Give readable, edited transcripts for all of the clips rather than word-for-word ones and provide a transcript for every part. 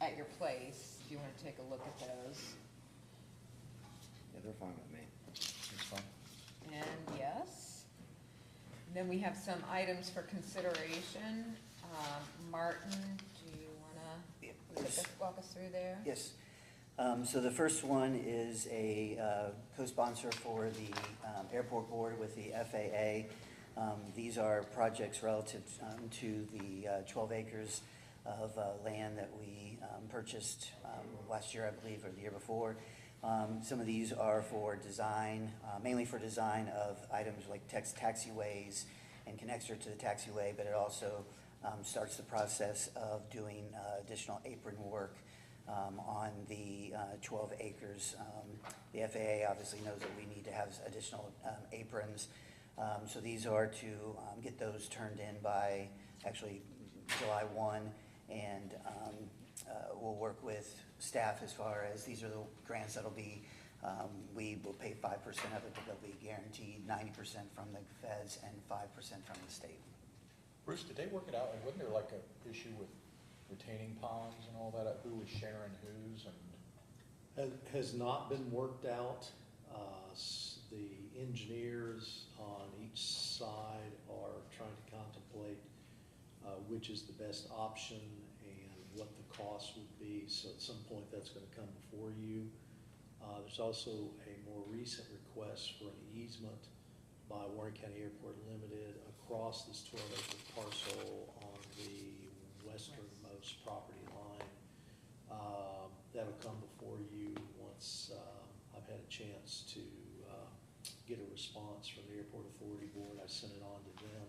at your place, if you wanna take a look at those. Yeah, they're fine with me. It's fine. And yes. And then we have some items for consideration. Martin, do you wanna walk us through there? Yes. So the first one is a co-sponsor for the airport board with the FAA. These are projects relative to the 12 acres of land that we purchased last year, I believe, or the year before. Some of these are for design, mainly for design of items like taxiways and connector to the taxiway, but it also starts the process of doing additional apron work on the 12 acres. The FAA obviously knows that we need to have additional aprons. So these are to get those turned in by actually July 1, and we'll work with staff as far as these are the grants that'll be, we will pay 5% of it, but they'll be guaranteed 90% from the feds and 5% from the state. Bruce, did they work it out? And wasn't there like a issue with retaining ponds and all that? Who was sharing whose and? Has not been worked out. The engineers on each side are trying to contemplate which is the best option and what the cost would be. So at some point that's going to come before you. There's also a more recent request for an easement by Warren County Airport Limited across this 12-acre parcel on the westernmost property line. That'll come before you once I've had a chance to get a response from the Airport Authority Board. I sent it on to them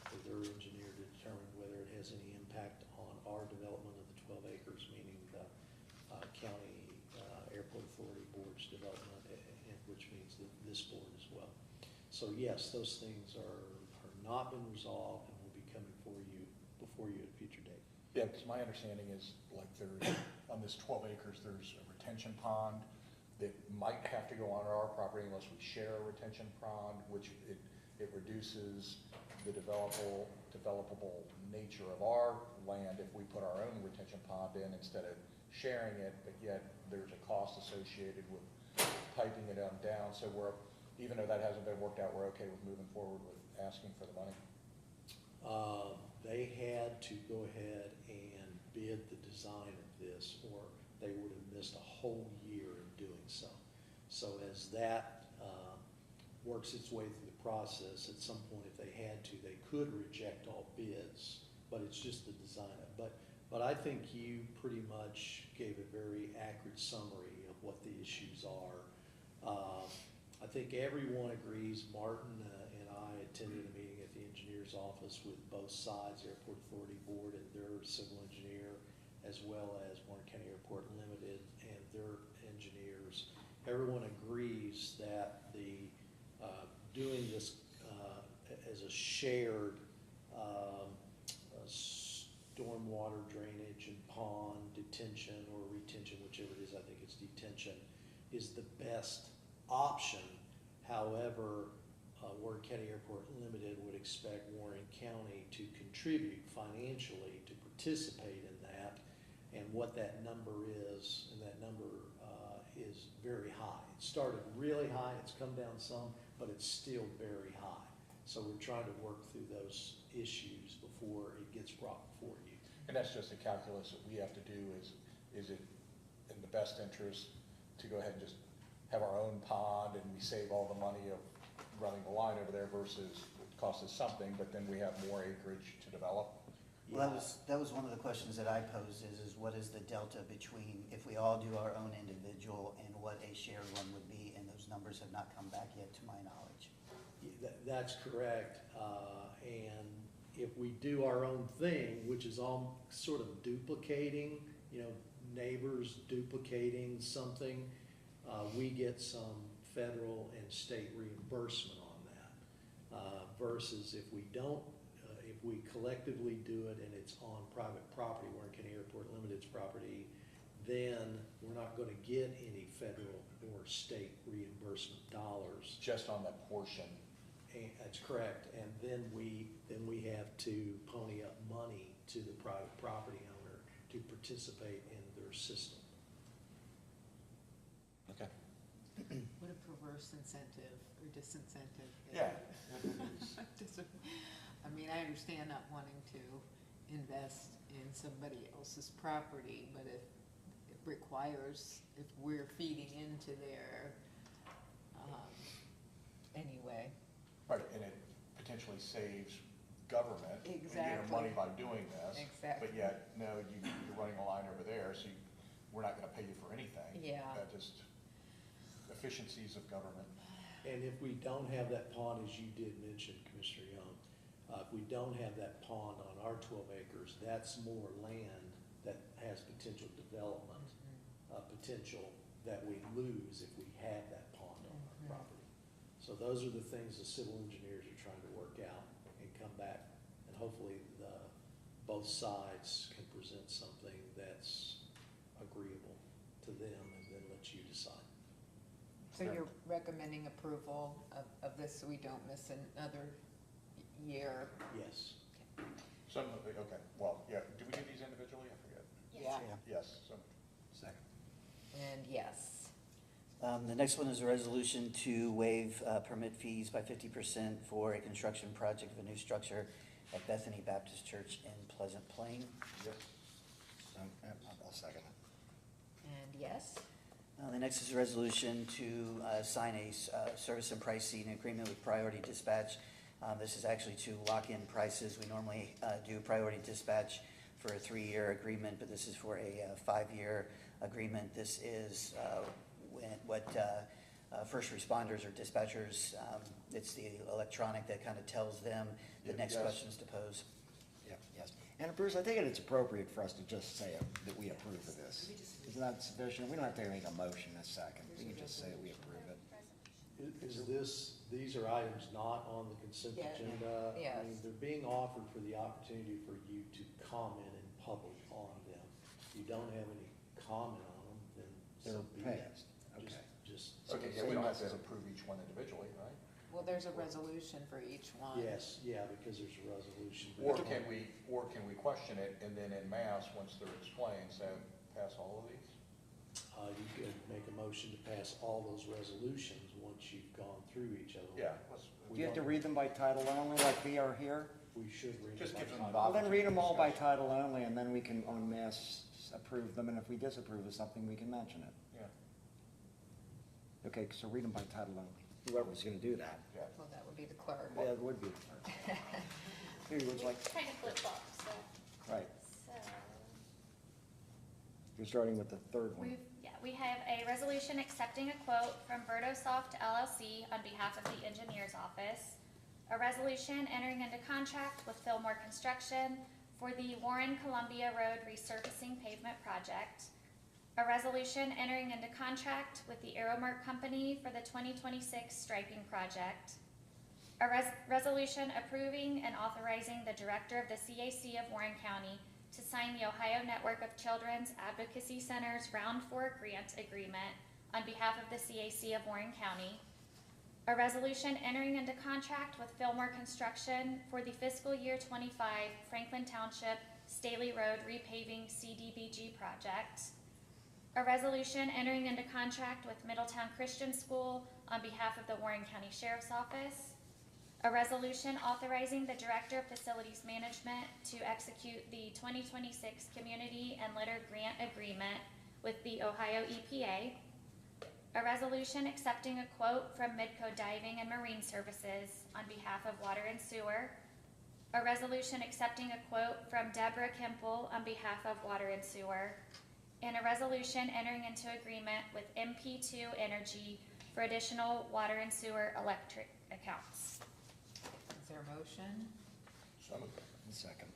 for their engineer to determine whether it has any impact on our development of the 12 acres, meaning the County Airport Authority Board's development, which means this board as well. So yes, those things are not been resolved and will be coming before you at a future date. Yeah, because my understanding is like there's, on this 12 acres, there's a retention pond that might have to go on our property unless we share a retention pond, which it reduces the developable nature of our land if we put our own retention pond in instead of sharing it, but yet there's a cost associated with piping it down. So even though that hasn't been worked out, we're okay with moving forward with asking for the money. They had to go ahead and bid the design of this, or they would have missed a whole year in doing so. So as that works its way through the process, at some point if they had to, they could reject all bids, but it's just the design. But I think you pretty much gave a very accurate summary of what the issues are. I think everyone agrees. Martin and I attended a meeting at the engineer's office with both sides, the Airport Authority Board and their civil engineer, as well as Warren County Airport Limited and their engineers. Everyone agrees that the doing this as a shared stormwater drainage and pond detention or retention, whichever it is, I think it's detention, is the best option. However, Warren County Airport Limited would expect Warren County to contribute financially to participate in that, and what that number is, and that number is very high. It started really high, it's come down some, but it's still very high. So we're trying to work through those issues before it gets brought before you. And that's just a calculus that we have to do. Is it in the best interest to go ahead and just have our own pond and we save all the money of running the line over there versus it costs us something, but then we have more acreage to develop? Well, that was one of the questions that I posed is what is the delta between if we all do our own individual and what a shared one would be, and those numbers have not come back yet to my knowledge. Yeah, that's correct. And if we do our own thing, which is all sort of duplicating, neighbors duplicating something, we get some federal and state reimbursement on that. Versus if we don't, if we collectively do it and it's on private property, Warren County Airport Limited's property, then we're not going to get any federal or state reimbursement dollars. Just on that portion. And that's correct. And then we have to pony up money to the private property owner to participate in their system. Okay. What a perverse incentive or disincentive. Yeah. I mean, I understand not wanting to invest in somebody else's property, but if it requires, if we're feeding into their, anyway. Right, and it potentially saves government. You know, Exactly. money by doing this. Exactly. But yet, no, you're running a line over there, so we're not gonna pay you for anything. Yeah. Just efficiencies of government. And if we don't have that pond, as you did mention, Commissioner Young, if we don't have that pond on our 12 acres, that's more land that has potential development, potential that we lose if we have that pond on our property. So those are the things the civil engineers are trying to work out and come back, and hopefully both sides can present something that's agreeable to them, and then let you decide. So you're recommending approval of this so we don't miss another year? Yes. Some of the, okay, well, yeah, do we do these individually? I forget. Yeah. Yes, so, Second. And yes. The next one is a resolution to waive permit fees by 50% for a construction project of a new structure at Bethany Baptist Church in Pleasant Plain. yes. So, I'll second it. And yes. The next is a resolution to sign a service and pricing agreement with Priority Dispatch. This is actually to lock in prices. We normally do Priority Dispatch for a 3-year agreement, but this is for a 5-year agreement. This is what first responders or dispatchers, it's the electronic that kind of tells them the next Yes. questions to pose. Yeah, yes. And Bruce, I think it's appropriate for us to just say that we approve of this. Isn't that sufficient? We don't have to make a motion a second. We can just say that we approve it. These are items not on the consent Yeah. agenda? I Yes. mean, they're being offered for the opportunity for you to comment in public on them. If you don't have any comment on them, then so They're be it. passed. Okay. Just. Okay, yeah, we don't have to approve each one individually, right? Well, there's a resolution for each one. Yes, yeah, because there's a resolution. Or can we question it and then in mass, once they're explained, say, pass all of these? You could make a motion to pass all those resolutions once you've gone through each of them. Yeah, let's, Do you have to read them by title only like we are here? We should read Just them. gives them by the title. Well, then read them all by title only, and then we can en masse approve them, and if we disapprove of something, we can mention it. yeah, Okay, so read them by title only. Whoever's gonna do that. yeah. Well, that would be the clerk. Yeah, it would be. Here, it was like, Kind of flip-flop, so, right, so, you're starting with the third one. we have a resolution accepting a quote from Verdosoft LLC on behalf of the engineer's office. A resolution entering into contract with Fillmore Construction for the Warren Columbia Road resurfacing pavement project. A resolution entering into contract with the Aeromark Company for the 2026 striping project. A resolution approving and authorizing the director of the CAC of Warren County to sign the Ohio Network of Children's Advocacy Centers Round 4 Grant Agreement on behalf of the CAC of Warren County. A resolution entering into contract with Fillmore Construction for the fiscal year 25 Franklin Township Staley Road repaving CDBG project. A resolution entering into contract with Middletown Christian School on behalf of the Warren County Sheriff's Office. A resolution authorizing the Director of Facilities Management to execute the 2026 Community and Litter Grant Agreement with the Ohio EPA. A resolution accepting a quote from Midco Diving and Marine Services on behalf of Water and Sewer. A resolution accepting a quote from Deborah Kemple on behalf of Water and Sewer. And a resolution entering into agreement with MP2 Energy for additional water and sewer electric accounts. Is there a motion? So moved. Second.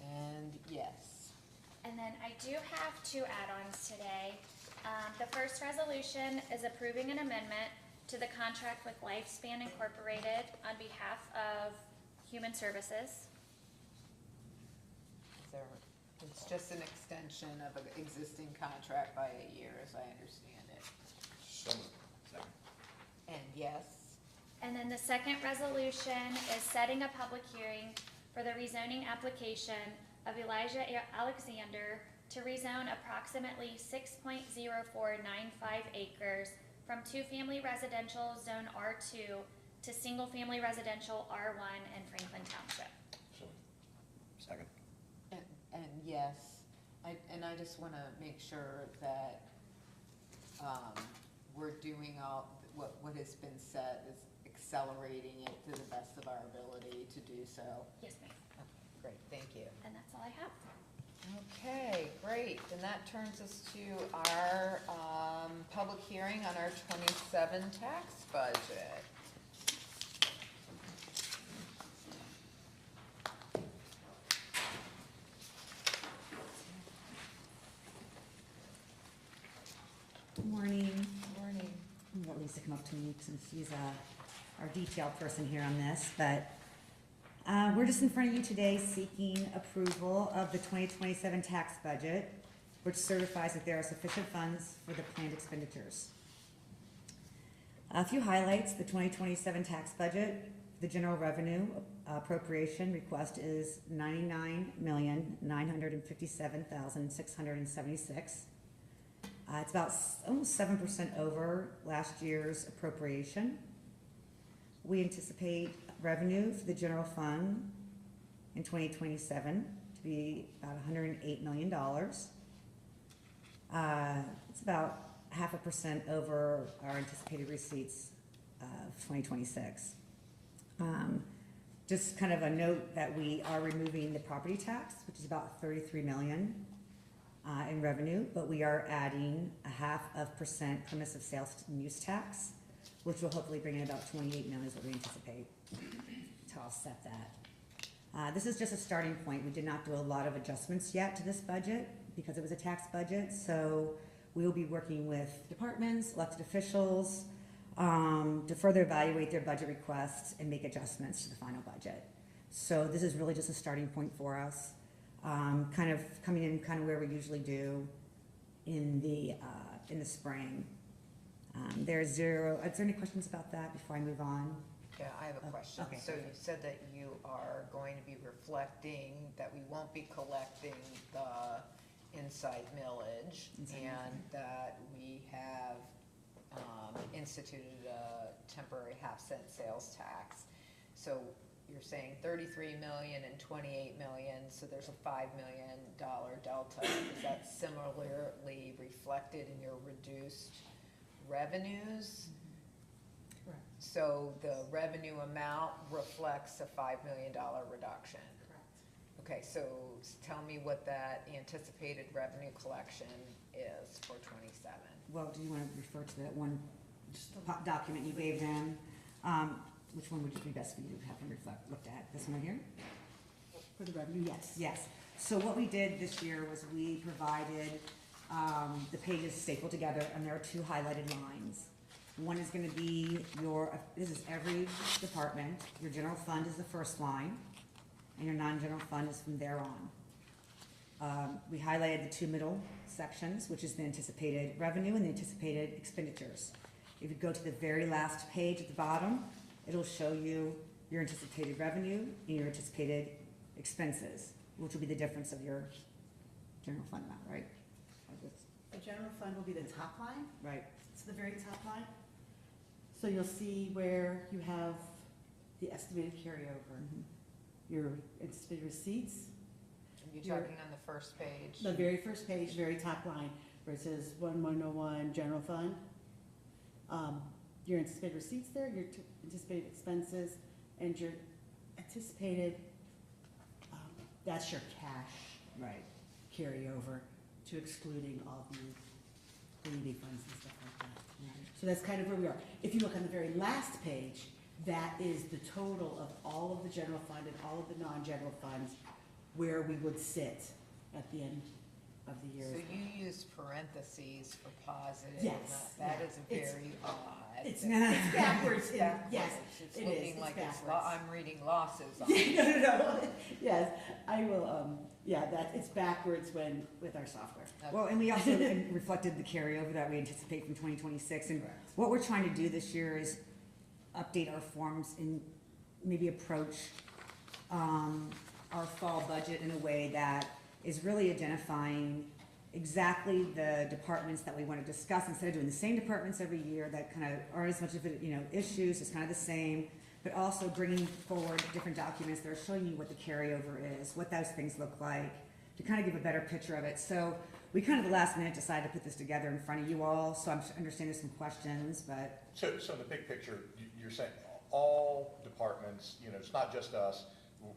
And yes. And then I do have 2 add-ons today. The first resolution is approving an amendment to the contract with Lifespan Incorporated on behalf of Human Services. Is there, it's just an extension of an existing contract by a year, as I understand it. So moved. Second. And yes. And then the second resolution is setting a public hearing for the rezoning application of Elijah Alexander to rezone approximately 6.0495 acres from two-family residential zone R2 to single-family residential R1 in Franklin Township. So, Second. And yes, I just wanna make sure that, we're doing all, what has been said is accelerating it to the best of our ability to do so. Yes, ma'am. Great, thank you. And that's all I have. Okay, great, and that turns us to our, public hearing on our 27 tax budget. Good morning. Morning. I'm gonna let Lisa come up to me since she's our detail person here on this, but we're just in front of you today seeking approval of the 2027 tax budget, which certifies that there are sufficient funds for the planned expenditures. A few highlights: the 2027 tax budget, the general revenue appropriation request is $99,957,676. It's about almost 7% over last year's appropriation. We anticipate revenue for the general fund in 2027 to be about $108 million. It's about 0.5% over our anticipated receipts of 2026. Just kind of a note that we are removing the property tax, which is about $33 million in revenue, but we are adding 0.5% permissive sales and use tax, which will hopefully bring in about $28 million is what we anticipate to offset that. This is just a starting point. We did not do a lot of adjustments yet to this budget because it was a tax budget, so we will be working with departments, elected officials, to further evaluate their budget requests and make adjustments to the final budget. So this is really just a starting point for us. Kind of coming in kind of where we usually do in the spring. Is there any questions about that before I move on? Yeah, I have a question. okay. So you said that you are going to be reflecting, that we won't be collecting the inside millage, Inside and that we have instituted a temporary 0.5-cent sales tax. So you're saying 33 million and 28 million, so there's a $5 million delta. Is that similarly reflected in your reduced revenues? Correct. So the revenue amount reflects a $5 million reduction? Correct. Okay, so tell me what that anticipated revenue collection is for 27. Well, do you want to refer to that one document you gave them? Which one would be best for you to have them looked at? This one right here? For the revenue, yes. Yes. So what we did this year was we provided the pages stapled together, and there are two highlighted lines. One is going to be this is every department. Your general fund is the first line, and your non-general fund is from there on. We highlighted the two middle sections, which is the anticipated revenue and the anticipated expenditures. If you go to the very last page at the bottom, it'll show you your anticipated revenue and your anticipated expenses, which will be the difference of your general fund amount, right? The general fund will be the top line, Right. it's the very top line. So you'll see where you have the estimated carryover, your anticipated receipts, You're Your- talking on the first page? the very first page, very top line, where it says 1101 general fund. Your anticipated receipts there, your anticipated expenses, and your anticipated, that's your cash Right. carryover to excluding all the leaving funds and stuff like that. So that's kind of where we are. If you look on the very last page, that is the total of all of the general fund and all of the non-general funds, where we would sit at the end of the year. So you use parentheses for positive? Yes, That yeah. is It's- very odd. It's backwards, in- Backwards. yes, It's it is, looking it's like it's, backwards. I'm reading losses on Yeah, it. no, yes, I will, it's backwards with our software. Well, and we also reflected the carryover that we anticipate from 2026. And Correct. what we're trying to do this year is update our forms and maybe approach our fall budget in a way that is really identifying exactly the departments that we want to discuss, instead of doing the same departments every year that kind of aren't as much of it, issues, it's kind of the same, but also bringing forward different documents that are showing you what the carryover is, what those things look like, to kind of give a better picture of it. So we kind of at the last minute decided to put this together in front of you all, so I understand there's some questions, but So in the big picture, you're saying all departments, it's not just us,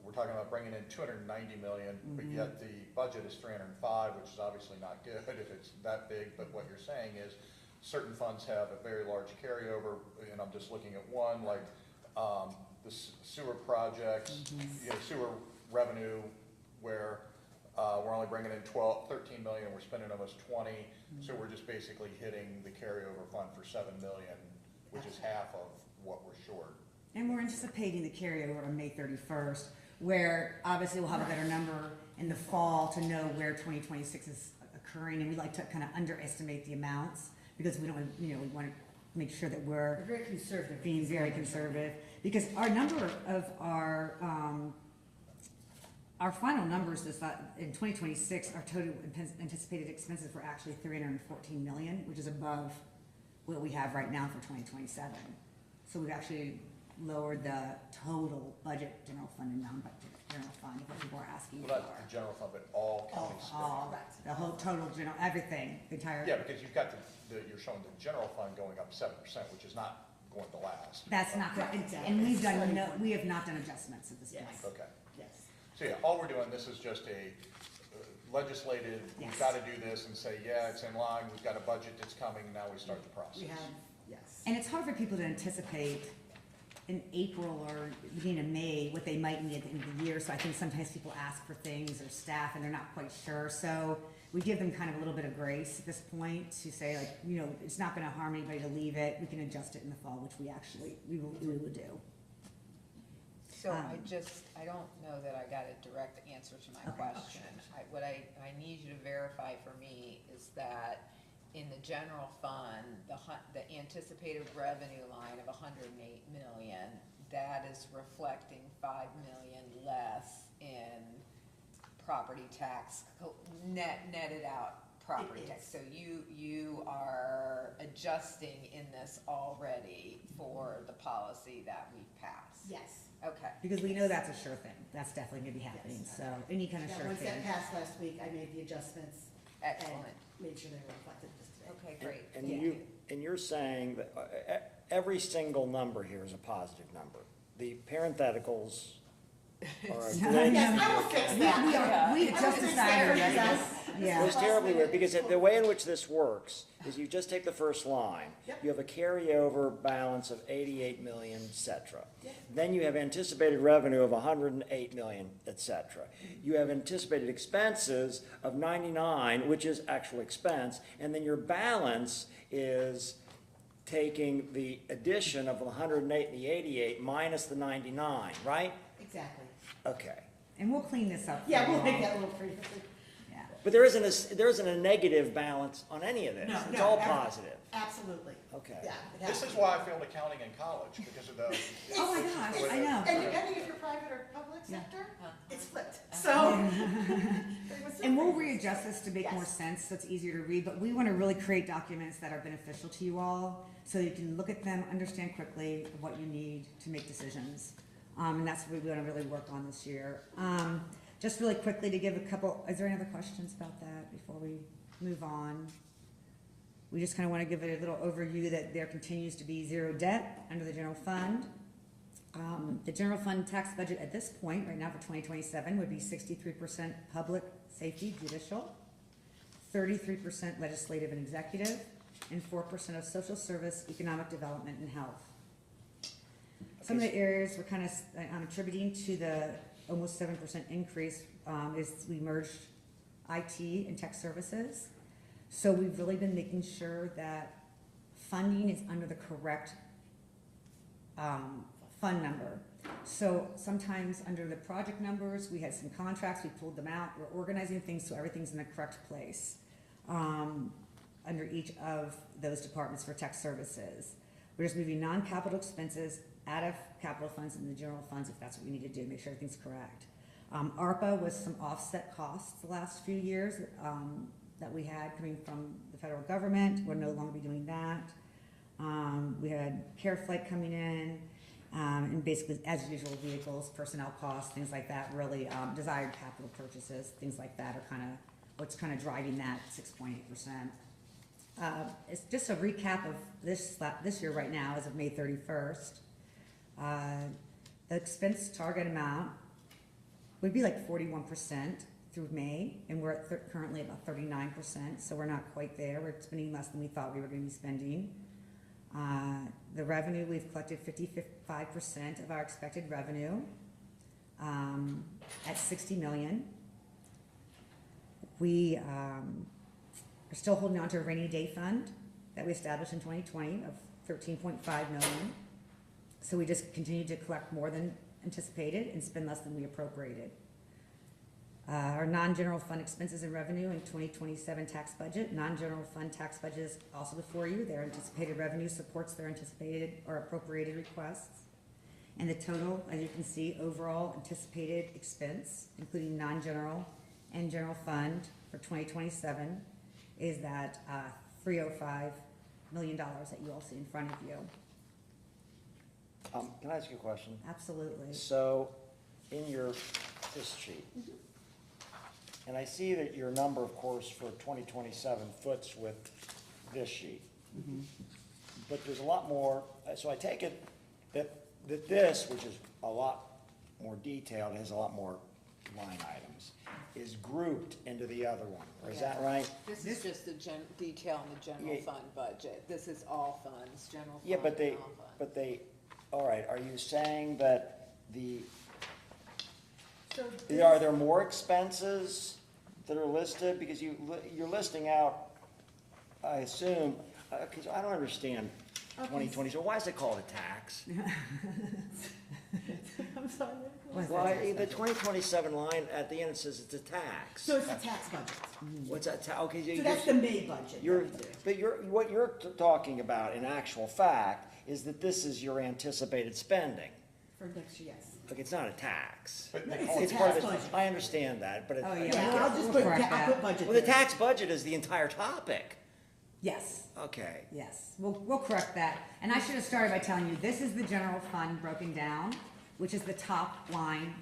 we're talking about bringing in 290 million, but yet the budget is 305, which is obviously not good if it's that big, but what you're saying is certain funds have a very large carryover, and I'm just looking at one, like the sewer projects, sewer revenue, where we're only bringing in 13 million, and we're spending almost 20, so we're just basically hitting the carryover fund for 7 million, which is half of what we're short. and we're anticipating the carryover on May 31st, where obviously we'll have a better number in the fall to know where 2026 is occurring, and we like to kind of underestimate the amounts, because we don't, we want to make sure that We're very conservative. being very conservative, because our number of our final numbers is that in 2026, our total anticipated expenses were actually 314 million, which is above what we have right now for 2027. So we've actually lowered the total budget, general fund and non-budget general fund, what people are asking Well, not for. the general fund, but all county spending. All, the whole total general, everything, the entire. Yeah, because you've got you're showing the general fund going up 7%, which is not going to last. That's not good, Exactly. and we have not done adjustments at this point. Yes. Okay. Yes. So yeah, all we're doing, this is just a legislative, Yes. we've got to do this and say, yeah, it's in line, we've got a budget that's coming, now we start the process. We have, yes. And it's hard for people to anticipate in April or beginning of May what they might need at the end of the year, so I think sometimes people ask for things, or staff, and they're not quite sure, so we give them kind of a little bit of grace at this point to say, like, it's not gonna harm anybody to leave it, we can adjust it in the fall, which we will do. So I don't know that I got a direct answer to my Okay. question. What I need you to verify for me is that in the general fund, the anticipated revenue line of 108 million, that is reflecting 5 million less in property tax, netted out property It tax. is. So you are adjusting in this already for the policy that we passed? Yes. Okay. Because we know that's a sure thing, that's definitely gonna be happening, Yes. so any kind of Yeah, sure once that thing. passed last week, I made the adjustments and Excellent. made sure they were reflected just today. Okay, great. And Thank you're saying that every single number here is a positive number. The parentheticals are a glitch. Yes, I will fix that. We I will just fix decided, that. yes, It yeah. was terribly weird, because the way in which this works is you just take the first line. Yep. You have a carryover balance of 88 million, et cetera. Yep. Then you have anticipated revenue of 108 million, et cetera. You have anticipated expenses of 99, which is actual expense, and then your balance is taking the addition of the 108 and the 88 minus the 99, right? Exactly. Okay. And we'll clean this up. for Yeah, you we'll make all. that a little pretty. Yeah. But there isn't a negative balance on any of this. No, It's no, all ab- positive. Absolutely. Okay. Yeah. it This has is to. why I failed accounting in college, because of the. Oh my gosh, I know. And depending if you're private or public Yeah. sector, Huh. it's flipped, so. And we'll readjust this to make more Yes. sense, so it's easier to read, but we want to really create documents that are beneficial to you all, so you can look at them, understand quickly what you need to make decisions. And that's what we want to really work on this year. Just really quickly to give a couple, is there any other questions about that before we move on? We just kind of want to give it a little overview that there continues to be zero debt under the general fund. The general fund tax budget at this point, right now for 2027, would be 63% public safety judicial, 33% legislative and executive, and 4% of social service, economic development, and health. Some of the areas we're kind of attributing to the almost 7% increase is we merged IT and tech services. So we've really been making sure that funding is under the correct fund number. So sometimes under the project numbers, we had some contracts, we pulled them out, we're organizing things so everything's in the correct place under each of those departments for tech services. We're just moving non-capital expenses out of capital funds and the general funds if that's what we need to do, make sure everything's correct. ARPA was some offset costs the last few years, that we had coming from the federal government. We'll no longer be doing that. We had CareFlight coming in, and basically, as usual, vehicles, personnel costs, things like that, really, desired capital purchases, things like that are kind of, what's kind of driving that 6.8%. It's just a recap of this year right now, as of May 31st. The expense target amount would be like 41% through May, and we're at currently about 39%, so we're not quite there. We're spending less than we thought we were going to be spending. The revenue, we've collected 55% of our expected revenue, at 60 million. We are still holding on to a rainy day fund that we established in 2020 of 13.5 million. So we just continue to collect more than anticipated and spend less than we appropriated. Our non-general fund expenses and revenue in 2027 tax budget. Non-general fund tax budget is also before you. Their anticipated revenue supports their anticipated or appropriated requests. And the total, as you can see, overall anticipated expense, including non-general and general fund for 2027, is that $305 million that you all see in front of you. Can I ask you a question? Absolutely. So, in this sheet, and I see that your number, of course, for 2027 foots with this sheet. But there's a lot more, so I take it that this, which is a lot more detailed, has a lot more line items, is grouped into the other one, or is that right? This is just the detail in the general Yeah. fund budget. This is all funds, general fund Yeah, but and all funds. all right, are you saying that So are there more expenses that are listed? Because you're listing out, I assume, because I don't understand 2020, so why is it called a tax? I'm sorry. What's Well, that? the 2027 line at the end, it says it's a tax. So it's the tax budget. What's that, okay, So that's the May budget. what you're talking about in actual fact is that this is your anticipated spending. For next year, yes. Like, it's not a tax. But No, they it's call a it Part of tax it- budget. I understand that, but Oh, it, yeah. Yeah, I'll just We'll put, correct I'll that. put budget well, the there. tax budget is the entire topic. Yes. Okay. Yes, we'll correct that. And I should have started by telling you, this is the general fund broken down, which is the top line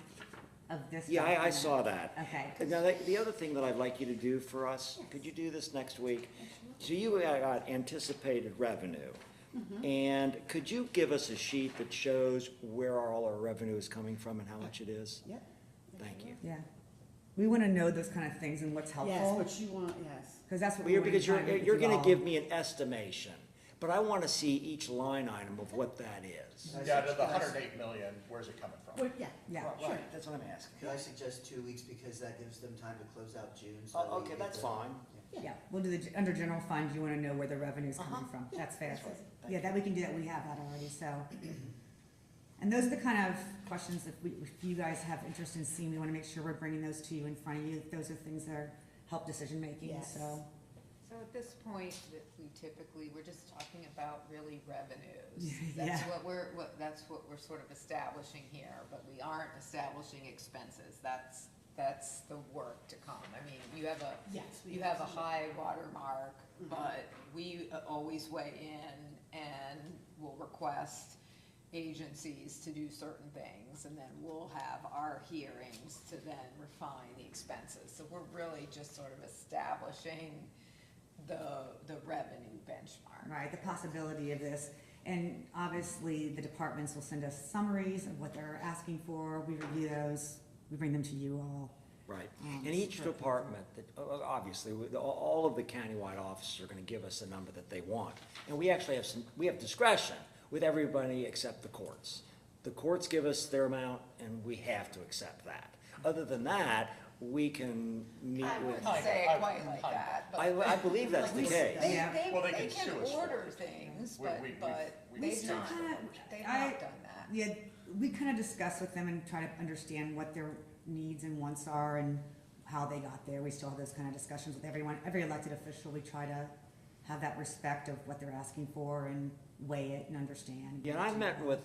of this. Yeah, I document. saw that. Okay. Now, the other thing that I'd like you to do for us, could you do this next week? So you got anticipated revenue. And could you give us a sheet that shows where all our revenue is coming from and how much it is? Yep. Thank you. Yeah. We want to know those kind of things and what's Yes, helpful, what you want, yes. because that's what Well, we want to because try and make you're with you gonna all. give me an estimation, but I wanna see each line item of what that is. Yeah, the 108 million, where's it coming from? Well, yeah. Yeah. Sure. That's what I'm asking. Could I suggest 2 weeks, because that gives them time to close out June? so Oh, that we okay, get that's the- fine. Yeah, we'll do under general fund, you want to know where the revenue's coming from. Yeah, That's fair. that's fine. Thank Yeah, that we can do that, we have that already, so. And those are the kind of questions, if you guys have interest in seeing, we want to make sure we're bringing those to you in front of you. Those are things that are help decision-making, Yes. so. So at this point, that we're just talking about really revenues. That's Yeah. that's what we're sort of establishing here, but we aren't establishing expenses. That's the work to come. I mean, you have Yes. we you have a absolutely- high watermark, but we always weigh in and will request agencies to do certain things, and then we'll have our hearings to then refine the expenses. So we're really just sort of establishing the revenue benchmark. Right, the possibility of this. And obviously, the departments will send us summaries of what they're asking for. We review those, we bring them to you all. Right, Um, and each sure. department, obviously, all of the countywide officers are gonna give us a number that they want. And we actually have discretion with everybody except the courts. The courts give us their amount, and we have to accept that. Other than that, we can meet I with, wouldn't say it quite like Kinda. that, but. I believe that's the case. Yeah. Well, they They can sue can us for order it. things, We- but, we- but we- they've still not, they've I- not done that. Yeah, we kind of discuss with them and try to understand what their needs and wants are and how they got there. We still have those kind of discussions with everyone, every elected official. We try to have that respect of what they're asking for and weigh it and understand. Yeah, and I met with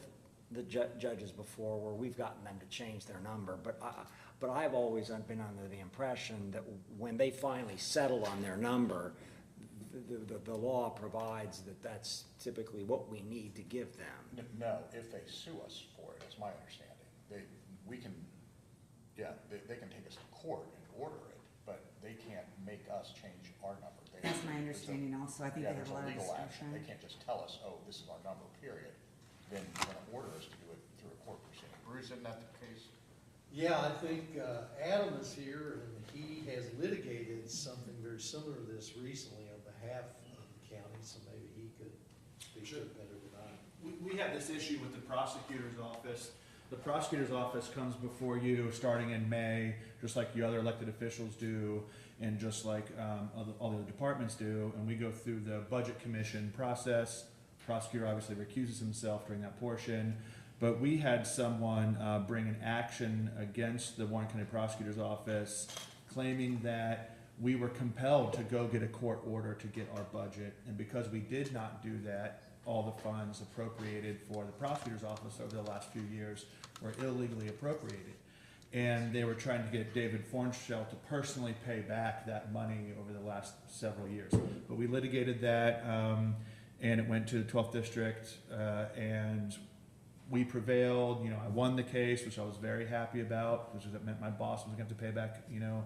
the judges before where we've gotten them to change their number, but I've always been under the impression that when they finally settle on their number, the law provides that that's typically what we need to give them. No, if they sue us for it, that's my understanding. We can, yeah, they can take us to court and order it, but they can't make us change our number. That's my understanding also. I think they have a lot of There's a legal action. discretion. They can't just tell us, oh, this is our number, period. Then you're gonna order us to do it through a court proceeding. Bruce, isn't that the case? Yeah, I think Adam is here, and he has litigated something very similar to this recently on behalf of the county, so maybe he could speak to it better than I. We have this issue with the prosecutor's office. The prosecutor's office comes before you starting in May, just like the other elected officials do, and just like all the other departments do, and we go through the budget commission process. Prosecutor obviously recuses himself during that portion, but we had someone bring an action against the Warren County Prosecutor's Office claiming that we were compelled to go get a court order to get our budget, and because we did not do that, all the funds appropriated for the prosecutor's office over the last few years were illegally appropriated. And they were trying to get David Fornshell to personally pay back that money over the last several years. But we litigated that, and it went to the 12th District, and we prevailed. You know, I won the case, which I was very happy about, because that meant my boss was going to have to pay back, you know,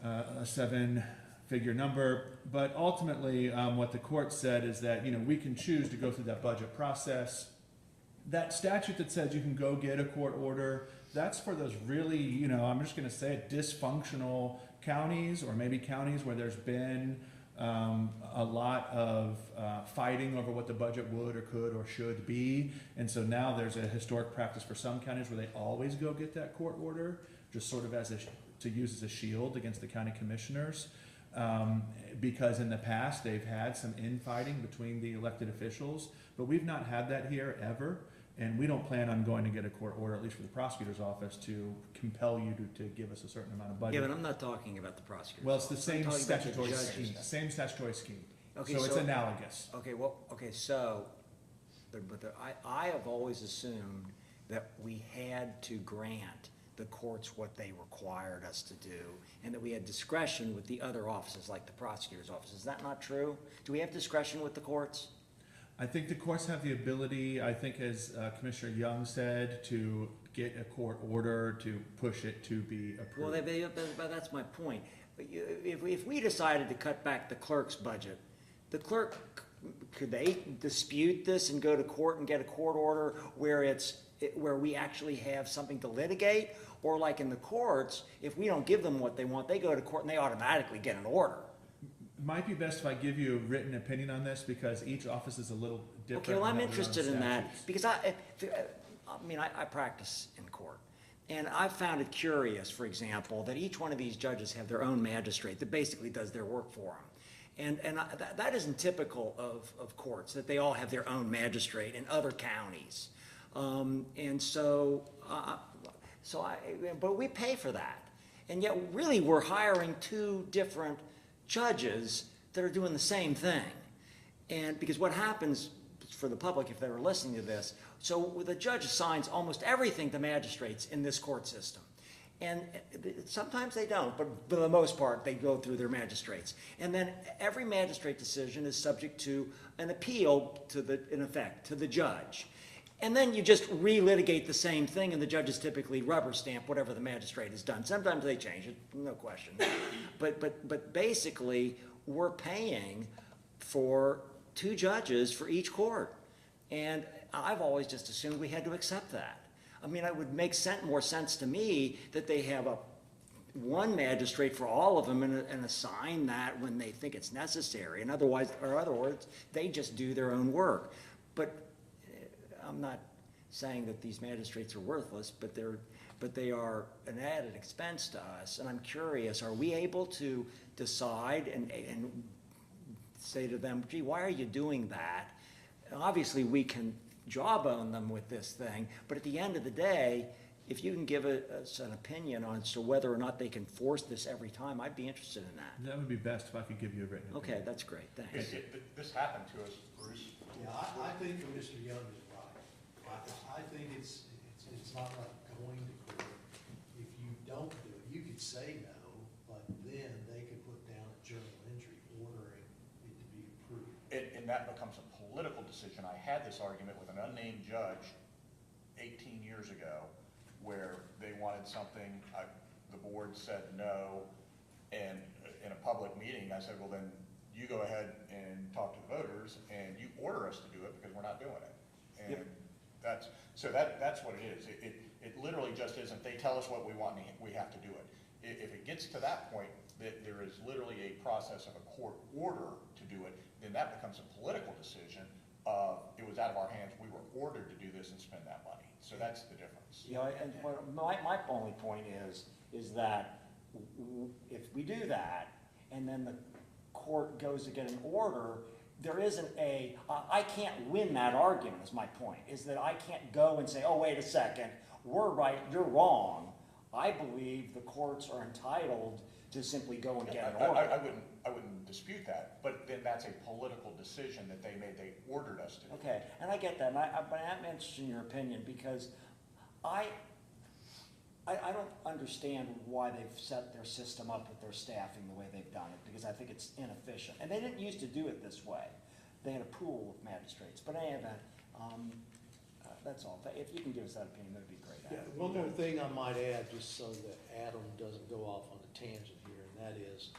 a 7-figure number. But ultimately, what the court said is that, you know, we can choose to go through that budget process. That statute that says you can go get a court order, that's for those really, you know, I'm just going to say it, dysfunctional counties, or maybe counties where there's been a lot of fighting over what the budget would or could or should be. And so now there's a historic practice for some counties where they always go get that court order, just sort of as to use as a shield against the county commissioners. Because in the past they've had some infighting between the elected officials, but we've not had that here ever. And we don't plan on going to get a court order, at least for the prosecutor's office, to compel you to give us a certain amount of budget. Yeah, but I'm not talking about the prosecutor. Well, it's the I'm same talking about the statutory judges. scheme, same statutory scheme. Okay, So it's so- analogous. Okay, well, okay, so, I have always assumed that we had to grant the courts what they required us to do, and that we had discretion with the other offices, like the prosecutor's office. Is that not true? Do we have discretion with the courts? I think the courts have the ability, I think as Commissioner Young said, to get a court order to push it to be Well, approved. but that's my point. If we decided to cut back the clerk's budget, the clerk, could they dispute this and go to court and get a court order where we actually have something to litigate? Or like in the courts, if we don't give them what they want, they go to court and they automatically get an order. Might be best if I give you a written opinion on this, because each office is a little different. Okay, well, I'm and have their own interested in that, statutes. because I practice in court. And I've found it curious, for example, that each one of these judges have their own magistrate that basically does their work for them. And that isn't typical of courts, that they all have their own magistrate in other counties. But we pay for that. And yet, really, we're hiring two different judges that are doing the same thing. And because what happens for the public, if they were listening to this, so the judge assigns almost everything to magistrates in this court system. And sometimes they don't, but for the most part, they go through their magistrates. And then every magistrate decision is subject to an appeal in effect, to the judge. And then you just relitigate the same thing, and the judges typically rubber stamp whatever the magistrate has done. Sometimes they change it, no question. But basically, we're paying for two judges for each court. And I've always just assumed we had to accept that. I mean, it would make more sense to me that they have one magistrate for all of them and assign that when they think it's necessary. And other words, they just do their own work. But I'm not saying that these magistrates are worthless, but they are an added expense to us. And I'm curious, are we able to decide and say to them, gee, why are you doing that? And obviously, we can jawbone them with this thing, but at the end of the day, if you can give us an opinion on whether or not they can force this every time, I'd be interested in that. That would be best if I could give you a written opinion. Okay, that's great, thanks. This happened to us, Bruce. Yeah, I think Commissioner Young is right. I think it's not like going to court. If you don't do it, you could say no, but then they could put down a journal entry ordering it to be approved. And that becomes a political decision. I had this argument with an unnamed judge 18 years ago, where they wanted something, the board said no, and in a public meeting, I said, well, then you go ahead and talk to the voters, and you order us to do it, because we're not doing it. And Yep. that's what it is. It literally just isn't, they tell us what we want, and we have to do it. If it gets to that point, that there is literally a process of a court order to do it, then that becomes a political decision of, it was out of our hands, we were ordered to do this and spend that money. So that's the difference. You know, and my only point is that if we do that, and then the court goes to get an order, there isn't I can't win that argument, is my point, is that I can't go and say, oh, wait a second, we're right, you're wrong. I believe the courts are entitled to simply go and get an order. I wouldn't dispute that, but then that's a political decision that they made, they ordered us to do. Okay, and I get that, but I'm interested in your opinion, because I don't understand why they've set their system up with their staffing the way they've done it, because I think it's inefficient. And they didn't used to do it this way. They had a pool of magistrates, but in any event, that's all. If you can give us that opinion, that'd be great. Yeah, one more thing I might add, just so that Adam doesn't go off on a tangent here, and that is,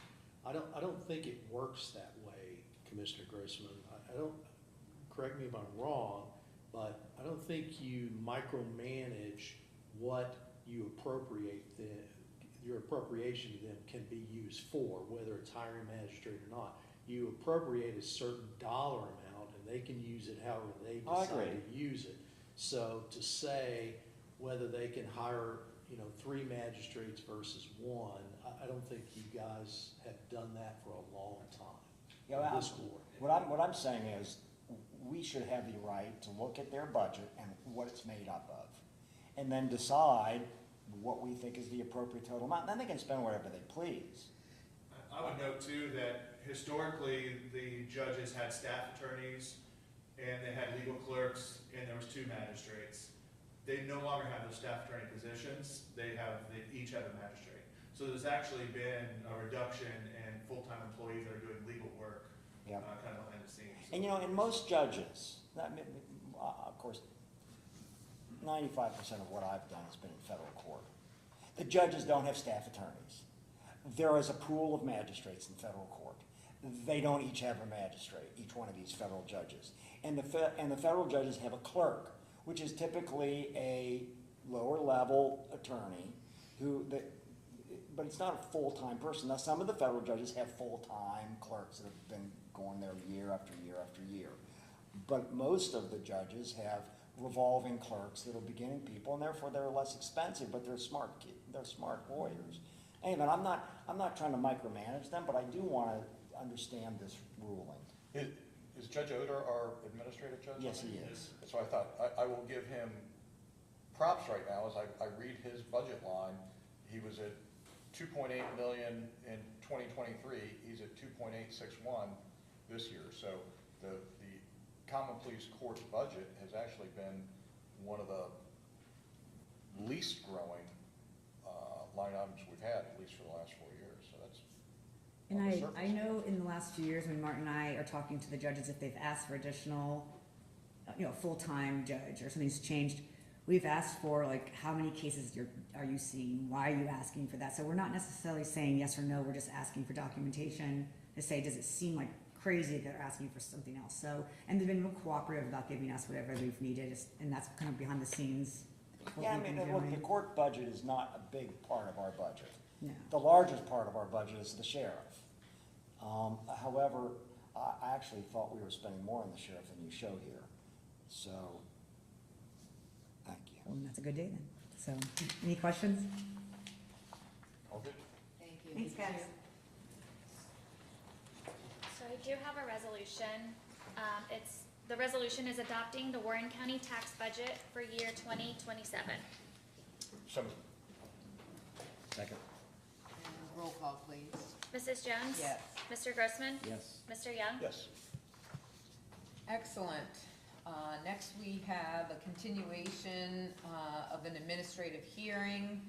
I don't think it works that way, Commissioner Grossman. I don't, correct me if I'm wrong, but I don't think you micromanage what you appropriate your appropriation to them can be used for, whether it's hiring a magistrate or not. You appropriate a certain dollar amount, and they can use it however they decide to use it. So to say whether they can hire, 3 magistrates versus 1, I don't think you guys have done that for a long time. Yeah, This board. what I'm saying is, we should have the right to look at their budget and what it's made up of, and then decide what we think is the appropriate total amount. And then they can spend whatever they please. I would note too that historically, the judges had staff attorneys, and they had legal clerks, and there was 2 magistrates. They no longer have those staff attorney positions, they each have a magistrate. So there's actually been a reduction in full-time employees that are doing legal work, Yeah. kind of behind the scenes. And in most judges, of course, 95% of what I've done has been in federal court. The judges don't have staff attorneys. There is a pool of magistrates in federal court. They don't each have a magistrate, each one of these federal judges. And the federal judges have a clerk, which is typically a lower level attorney but it's not a full-time person. Now, some of the federal judges have full-time clerks that have been going there year after year after year. But most of the judges have revolving clerks that are beginning people, and therefore they're less expensive, but they're smart lawyers. Anyway, I'm not trying to micromanage them, but I do want to understand this ruling. Is Judge Oder our administrative judge? Yes, he is. So I thought, I will give him props right now as I read his budget line. He was at 2.8 million in 2023, he's at 2.861 this year. So the Common Pleas Court's budget has actually been one of the least growing line items we've had, at least for the last 4 years. So that's on the And surface. I know in the last few years, when Martin and I are talking to the judges, if they've asked for additional, full-time judge or something's changed, we've asked for like, how many cases are you seeing? Why are you asking for that? So we're not necessarily saying yes or no, we're just asking for documentation to say, does it seem like crazy that they're asking for something else? So, and they've been real cooperative about giving us whatever we've needed, and that's kind of behind the scenes. what Yeah, I we've been mean, look, the doing. court budget is not a big part of our budget. No. The largest part of our budget is the sheriff. However, I actually thought we were spending more on the sheriff than you show here. So, thank you. Well, that's a good day then. So, any questions? All good. Thank you. Thanks, guys. So I do have a resolution. The resolution is adopting the Warren County tax budget for year 2027. So, Second. And roll call, please. Mrs. Jones? Yes. Mr. Grossman? Yes. Mr. Young? yes. Excellent. Next, we have a continuation of an administrative hearing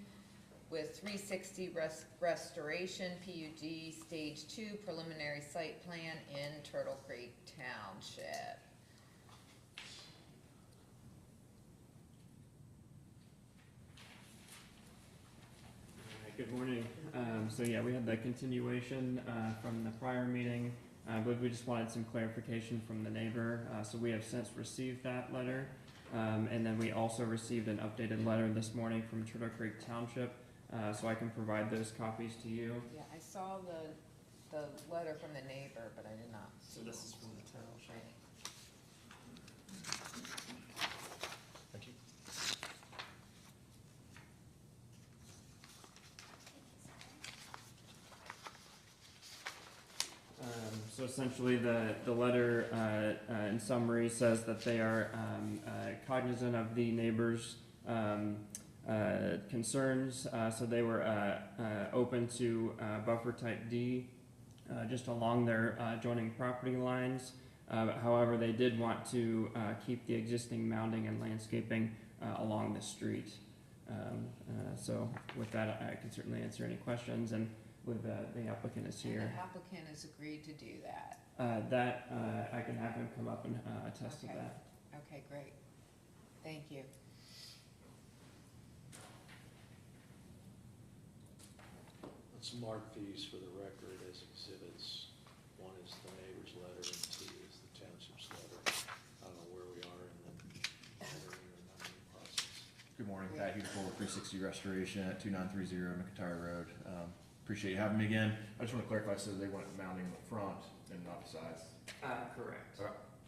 with 360 Restoration PUD Stage 2 preliminary site plan in Turtle Creek Township. Good morning. So yeah, we had the continuation from the prior meeting, but we just wanted some clarification from the neighbor. So we have since received that letter. And then we also received an updated letter this morning from Turtle Creek Township. So I can provide those copies to you. Yeah, I saw the letter from the neighbor, but I did not. So this is from the township. Thank you. So essentially, the letter in summary says that they are cognizant of the neighbors' concerns. So they were open to buffer type D just along their adjoining property lines. However, they did want to keep the existing mounding and landscaping along the street. So with that, I can certainly answer any questions, and with the applicant is And here. the applicant has agreed to do that. I can have him come up and attest to Okay. that. Okay, great. Thank you. Let's mark these for the record as exhibits. One is the neighbor's letter and two is the township's letter. I don't know where we are in the lettering or numbering process. Good morning, Pat Hughes, with 360 Restoration at 2930 McIntyre Road. Appreciate you having me again. I just want to clarify, so they want it mounting in the front and not the sides. Correct.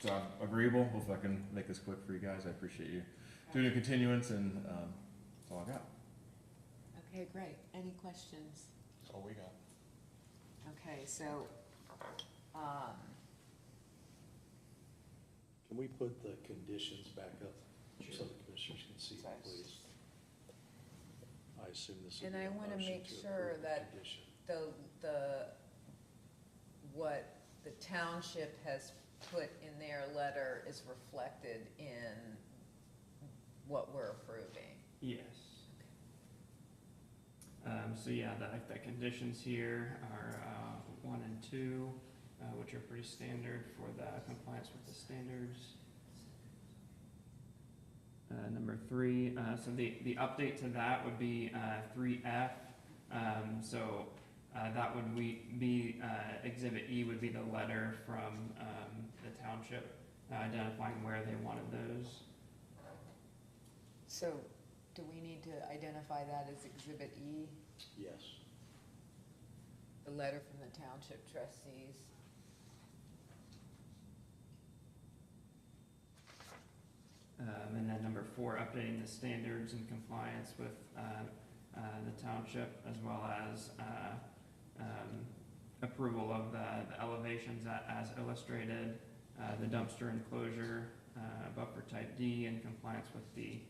So I'm agreeable. Hopefully I can make this quick for you guys. I appreciate you doing a continuance, and that's all I got. Okay, great. Any questions? That's all we got. Okay, so, um, Can we put the conditions back up so the commissioners can see, Sorry. please? I assume this would And be I a wanna motion make to sure approve the that condition. what the township has put in their letter is reflected in what we're approving. Yes. So yeah, the conditions here are 1 and 2, which are pretty standard for the compliance with the standards. Number 3, so the update to that would be 3F. So that would be Exhibit E would be the letter from the township identifying where they wanted those. So, do we need to identify that as Exhibit E, Yes. the letter from the township trustees? And then number 4, updating the standards and compliance with the township, as well as approval of the elevations as illustrated, the dumpster enclosure, buffer type D, in compliance with the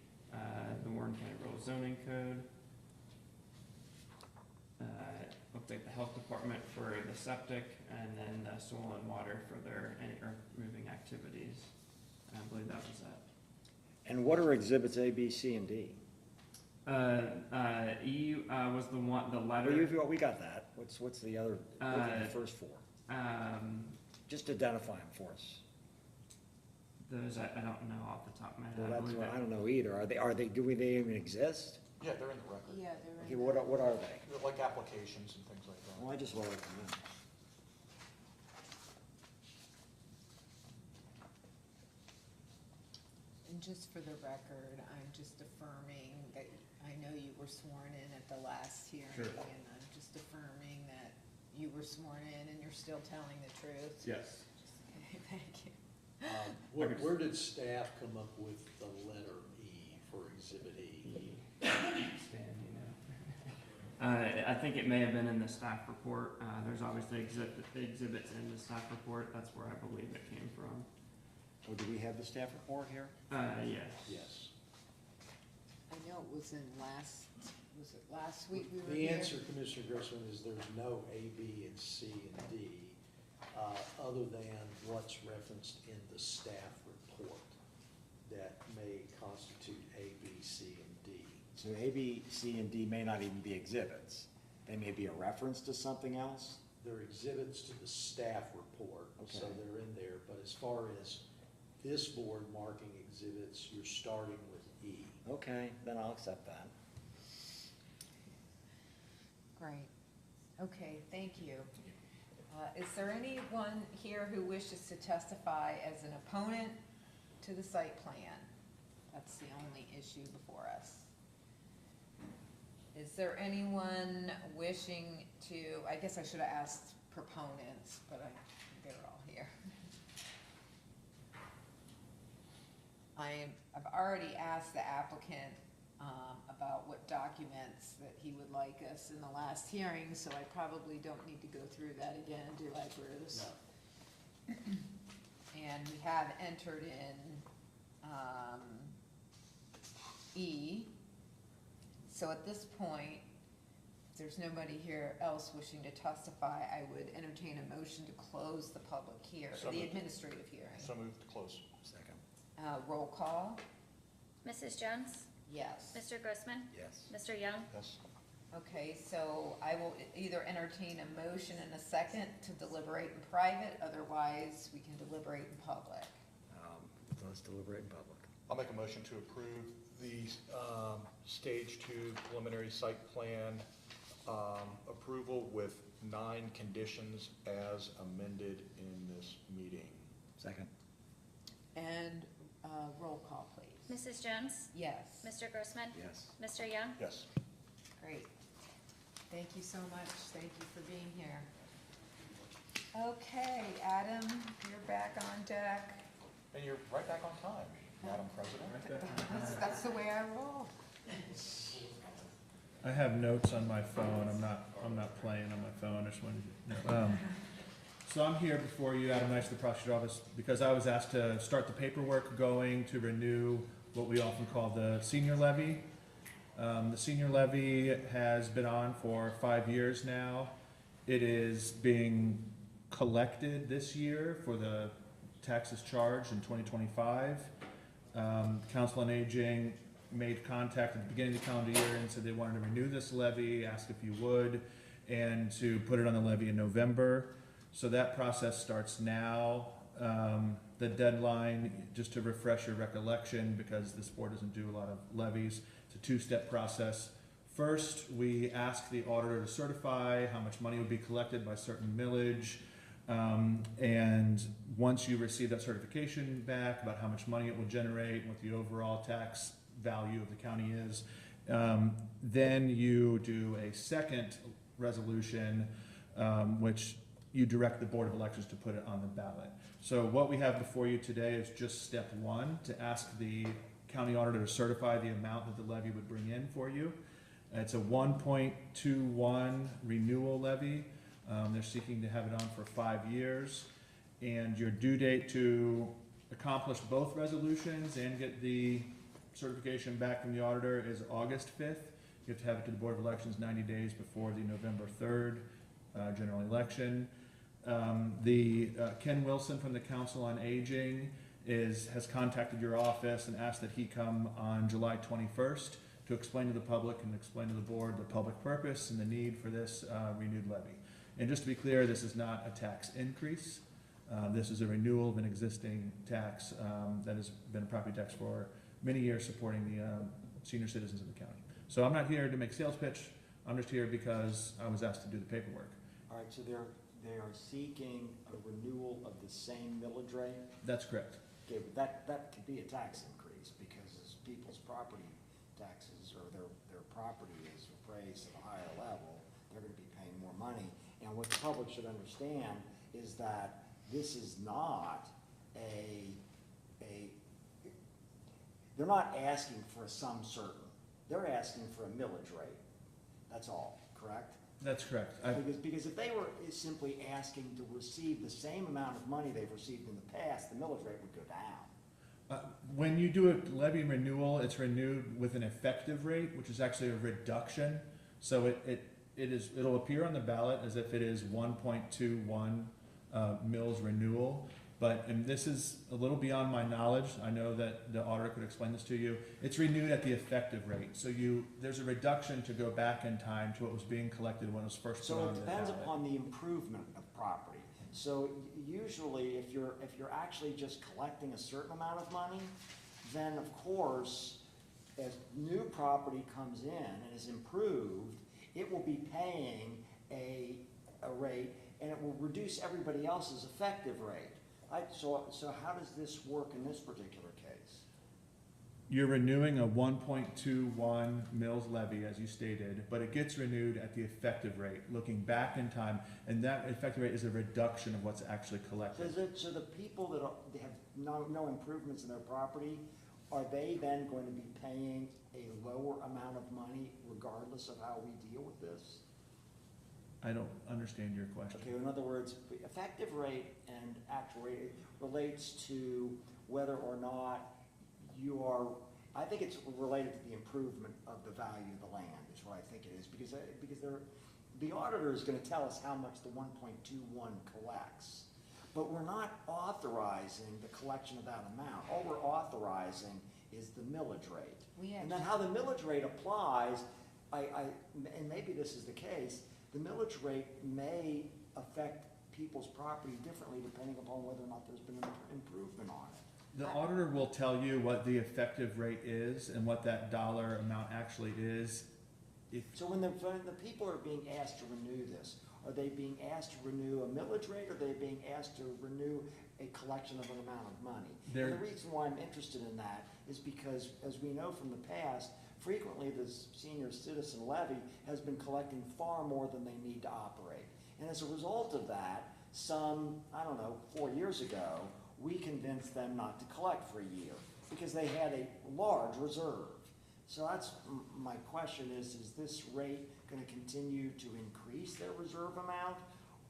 Warren County Rural Zoning Code. Update the health department for the septic, and then the soil and water for their any earth moving activities. I believe that was it. And what are exhibits A, B, C, and D? E was the one, the Well, letter. we got that. What's the other, what are the first 4? Just Just identify them for us. those, I don't know off the top of my head. Well, I that's believe what, I that- don't know either. Are they, they even exist? Yeah, they're in the record. Yeah, they're Okay, in what the- are they? They're like applications and things like that. Well, I just wanted to know. And just for the record, I'm just affirming that, I know you were sworn in at the last hearing, Sure. and I'm just affirming that you were sworn in and you're still telling the truth. Yes. Okay, thank you. Where did staff come up with the letter E for Exhibit E? Stan, you know. I think it may have been in the staff report. There's obviously exhibits in the staff report. That's where I believe it came from. Oh, do we have the staff report here? Yes. Yes. I know it was in was it last week we were The here? answer, Commissioner Grossman, is there's no A, B, and C, and D, other than what's referenced in the staff report. that may constitute A, B, C, and D. So A, B, C, and D may not even be exhibits. They may be a reference to something else? They're exhibits to the staff report, so Okay. they're in there, but as far as this board marking exhibits, you're starting with E. Okay, then I'll accept that. Great. Okay, thank you. Is there anyone here who wishes to testify as an opponent to the site plan? That's the only issue before us. Is there anyone wishing to, I guess I should have asked proponents, but they're all here. I've already asked the applicant about what documents that he would like us in the last hearing, so I probably don't need to go through that again, do I, Bruce? No. And we have entered in E. So at this point, if there's nobody here else wishing to testify, I would entertain a motion to close the public hearing, So the moved. administrative hearing. So moved to close. Second. Roll call, Mrs. Jones? yes. Mr. Grossman? Yes. Mr. Young? Yes. Okay, so I will either entertain a motion and a second to deliberate in private, otherwise we can deliberate in public. Let's deliberate in public. I'll make a motion to approve the Stage 2 preliminary site plan approval with 9 conditions as amended in this meeting. Second. And roll call, please. Mrs. Jones? Yes. Mr. Grossman? Yes. Mr. Young? Yes. Great. Thank you so much. Thank you for being here. Okay, Adam, you're back on deck. And you're right back on time, Madam President. That's the way I roll. I have notes on my phone. I'm not playing on my phone. I just wanted to know. So I'm here before you, Adam Nice, the prosecutor's office, because I was asked to start the paperwork going to renew what we often call the senior levy. The senior levy has been on for 5 years now. It is being collected this year for the taxes charged in 2025. Council on Aging made contact at the beginning of the calendar year and said they wanted to renew this levy, asked if you would, and to put it on the levy in November. So that process starts now. The deadline, just to refresh your recollection, because this board doesn't do a lot of levies, it's a 2-step process. First, we ask the auditor to certify how much money would be collected by certain millage. And once you receive that certification back about how much money it will generate, what the overall tax value of the county is, then you do a second resolution, which you direct the Board of Elections to put it on the ballot. So what we have before you today is just step 1, to ask the county auditor to certify the amount that the levy would bring in for you. It's a 1.21 renewal levy. They're seeking to have it on for 5 years. And your due date to accomplish both resolutions and get the certification back from the auditor is August 5th. You have to have it to the Board of Elections 90 days before the November 3rd general election. Ken Wilson from the Council on Aging has contacted your office and asked that he come on July 21st to explain to the public and explain to the board the public purpose and the need for this renewed levy. And just to be clear, this is not a tax increase. This is a renewal of an existing tax that has been a property tax for many years, supporting the senior citizens of the county. So I'm not here to make sales pitch. I'm just here because I was asked to do the paperwork. All right, so they are seeking a renewal of the same millage rate? That's correct. Okay, but that could be a tax increase, because as people's property taxes or their property is appraised at a higher level, they're gonna be paying more money. And what the public should understand is that this is not they're not asking for a sum certain. They're asking for a millage rate. That's all, correct? That's correct. Because if they were simply asking to receive the same amount of money they've received in the past, the millage rate would go down. When you do a levy renewal, it's renewed with an effective rate, which is actually a reduction. So it'll appear on the ballot as if it is 1.21 mills renewal. But, and this is a little beyond my knowledge, I know that the auditor could explain this to you, it's renewed at the effective rate. So there's a reduction to go back in time to what was being collected when it was first put So on it the depends ballot. upon the improvement of property. So usually, if you're actually just collecting a certain amount of money, then of course, as new property comes in and is improved, it will be paying a rate, and it will reduce everybody else's effective rate. So how does this work in this particular case? You're renewing a 1.21 mills levy, as you stated, but it gets renewed at the effective rate, looking back in time, and that effective rate is a reduction of what's actually collected. So the people that have no improvements in their property, are they then going to be paying a lower amount of money regardless of how we deal with this? I don't understand your question. Okay, in other words, effective rate and actual rate relates to whether or not you are, I think it's related to the improvement of the value of the land, is what I think it is, because the auditor is gonna tell us how much the 1.21 collects. But we're not authorizing the collection of that amount. All we're authorizing is the millage rate. And then how the millage rate applies, and maybe this is the case, the millage rate may affect people's property differently depending upon whether or not there's been an improvement on it. The auditor will tell you what the effective rate is and what that dollar amount actually is. So when the people are being asked to renew this, are they being asked to renew a millage rate, or are they being asked to renew a collection of an amount of money? And the reason why I'm interested in that is because, as we know from the past, frequently the senior citizen levy has been collecting far more than they need to operate. And as a result of that, 4 years ago, we convinced them not to collect for a year because they had a large reserve. So that's my question is this rate gonna continue to increase their reserve amount,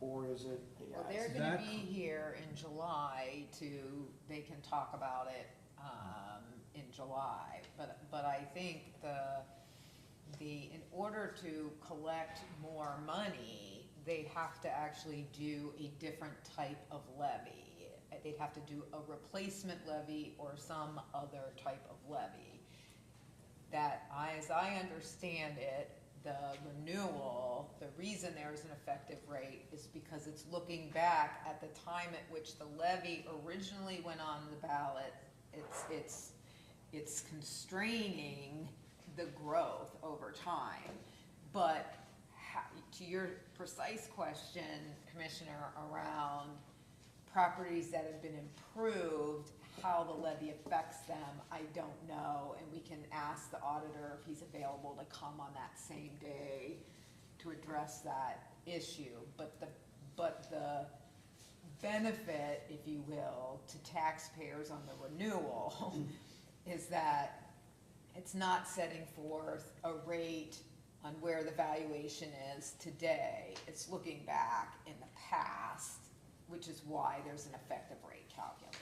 or is it? Well, they're gonna be here in July they can talk about it, in July, but I think in order to collect more money, they have to actually do a different type of levy. They'd have to do a replacement levy or some other type of levy. That, as I understand it, the renewal, the reason there's an effective rate is because it's looking back at the time at which the levy originally went on the ballot. It's constraining the growth over time. But to your precise question, Commissioner, around properties that have been improved, how the levy affects them, I don't know, and we can ask the auditor if he's available to come on that same day to address that issue. But the benefit, if you will, to taxpayers on the renewal is that it's not setting forth a rate on where the valuation is today. It's looking back in the past, which is why there's an effective rate calculated.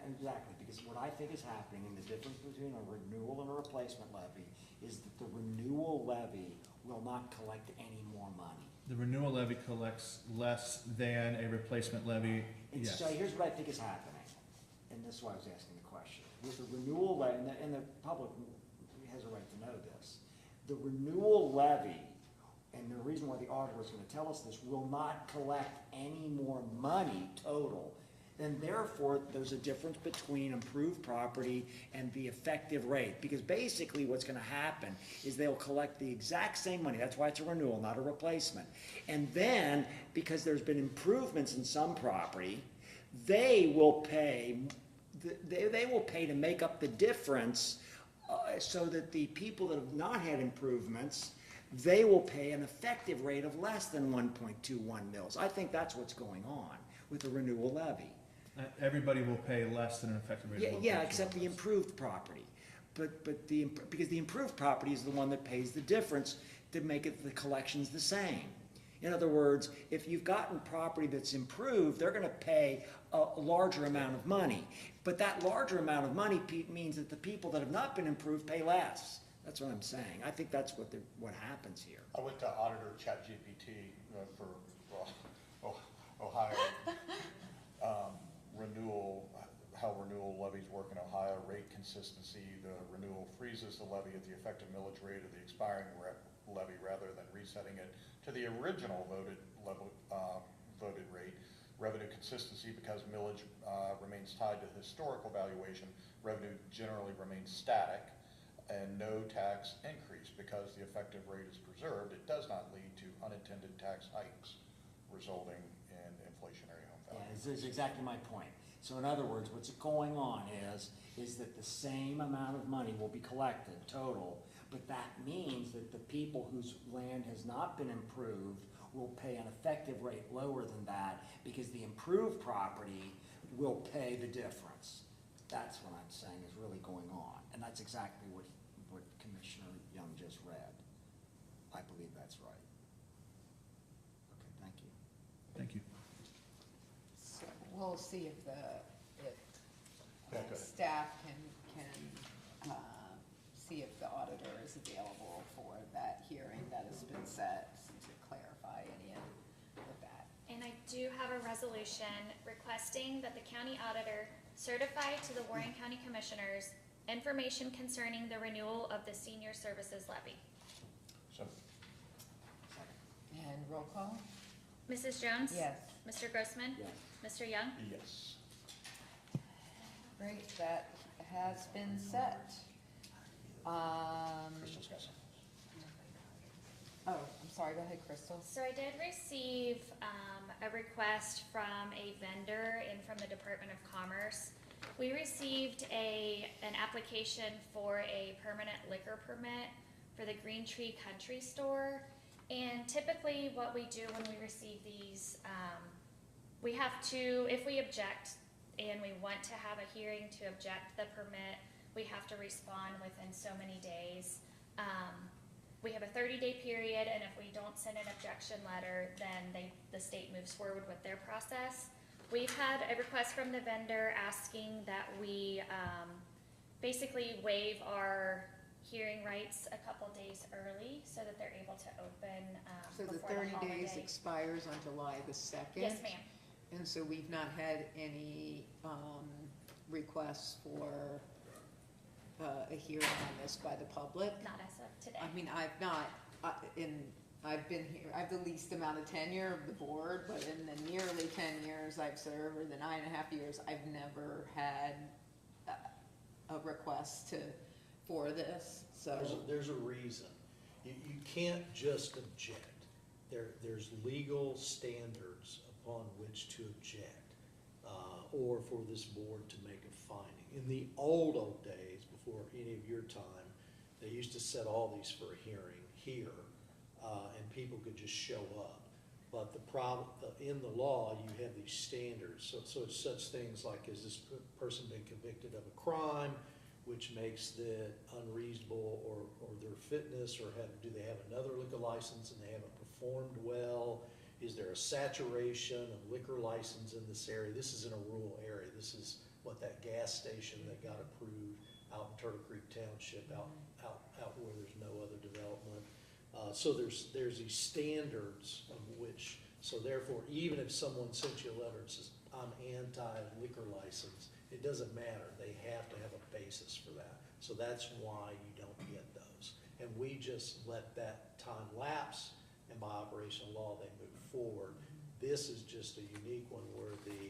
Exactly, because what I think is happening, and the difference between a renewal and a replacement levy, is that the renewal levy will not collect any more money. The renewal levy collects less than a replacement levy, yes. So here's what I think is happening, and this is why I was asking the question. With the renewal levy, and the public has a right to know this, the renewal levy, and the reason why the auditor is gonna tell us this, will not collect any more money total. Then therefore, there's a difference between improved property and the effective rate. Because basically what's gonna happen is they'll collect the exact same money. That's why it's a renewal, not a replacement. And then, because there's been improvements in some property, they will pay to make up the difference, so that the people that have not had improvements, they will pay an effective rate of less than 1.21 mils. I think that's what's going on with the renewal levy. Everybody will pay less than an effective rate. Yeah, except the improved property. Because the improved property is the one that pays the difference to make it the collections the same. In other words, if you've gotten property that's improved, they're gonna pay a larger amount of money. But that larger amount of money means that the people that have not been improved pay less. That's what I'm saying. I think that's what happens here. I went to Auditor ChatGPT for Ohio levies work in Ohio, rate consistency, the renewal freezes the levy at the effective millage rate of the expiring levy rather than resetting it to the original voted rate. Revenue consistency, because millage remains tied to historical valuation, revenue generally remains static, and no tax increase. Because the effective rate is preserved, it does not lead to unintended tax hikes resulting in inflationary home Yeah, values. this is exactly my point. So in other words, what's going on is that the same amount of money will be collected total, but that means that the people whose land has not been improved will pay an effective rate lower than that, because the improved property will pay the difference. That's what I'm saying is really going on, and that's exactly what Commissioner Young just read. I believe that's right. Okay, thank you. Thank you. So we'll see if Yeah, good. staff can see if the auditor is available for that hearing that has been set to clarify any of that. And I do have a resolution requesting that the county auditor certify to the Warren County Commissioners information concerning the renewal of the senior services levy. So, And roll call? Mrs. Jones? Yes. Mr. Grossman? Yes. Mr. Young? yes. Great, that has been set. Crystal's got something. Oh, I'm sorry, go ahead, Crystal. So I did receive a request from a vendor and from the Department of Commerce. We received an application for a permanent liquor permit for the Green Tree Country Store. And typically what we do when we receive these, we have to, if we object and we want to have a hearing to object the permit, we have to respond within so many days. We have a 30-day period, and if we don't send an objection letter, then the state moves forward with their process. We've had a request from the vendor asking that we basically waive our hearing rights a couple days early so that they're able to open So the before the 30 days holiday. expires on July the 2nd? Yes, ma'am. And so we've not had any requests for a hearing on this by the public? Not as of today. I mean, I've not, I've been here, I have the least amount of tenure of the board, but in the nearly 10 years I've served, or the 9.5 years, I've never had a request for this, so. There's a reason. You can't just object. There's legal standards upon which to object, or for this board to make a finding. In the old days, before any of your time, they used to set all these for a hearing here, and people could just show up. But the problem, in the law, you have these standards. So it's such things like, has this person been convicted of a crime, which makes it unreasonable, or their fitness, or do they have another liquor license and they haven't performed well? Is there a saturation of liquor license in this area? This is in a rural area. This is what that gas station that got approved out in Turtle Creek Township, out where there's no other development. So there's these standards of which, so therefore, even if someone sent you a letter and says, I'm anti-liquor license, it doesn't matter. They have to have a basis for that. So that's why you don't get those. And we just let that time lapse, and by operation of law, they move forward. This is just a unique one where the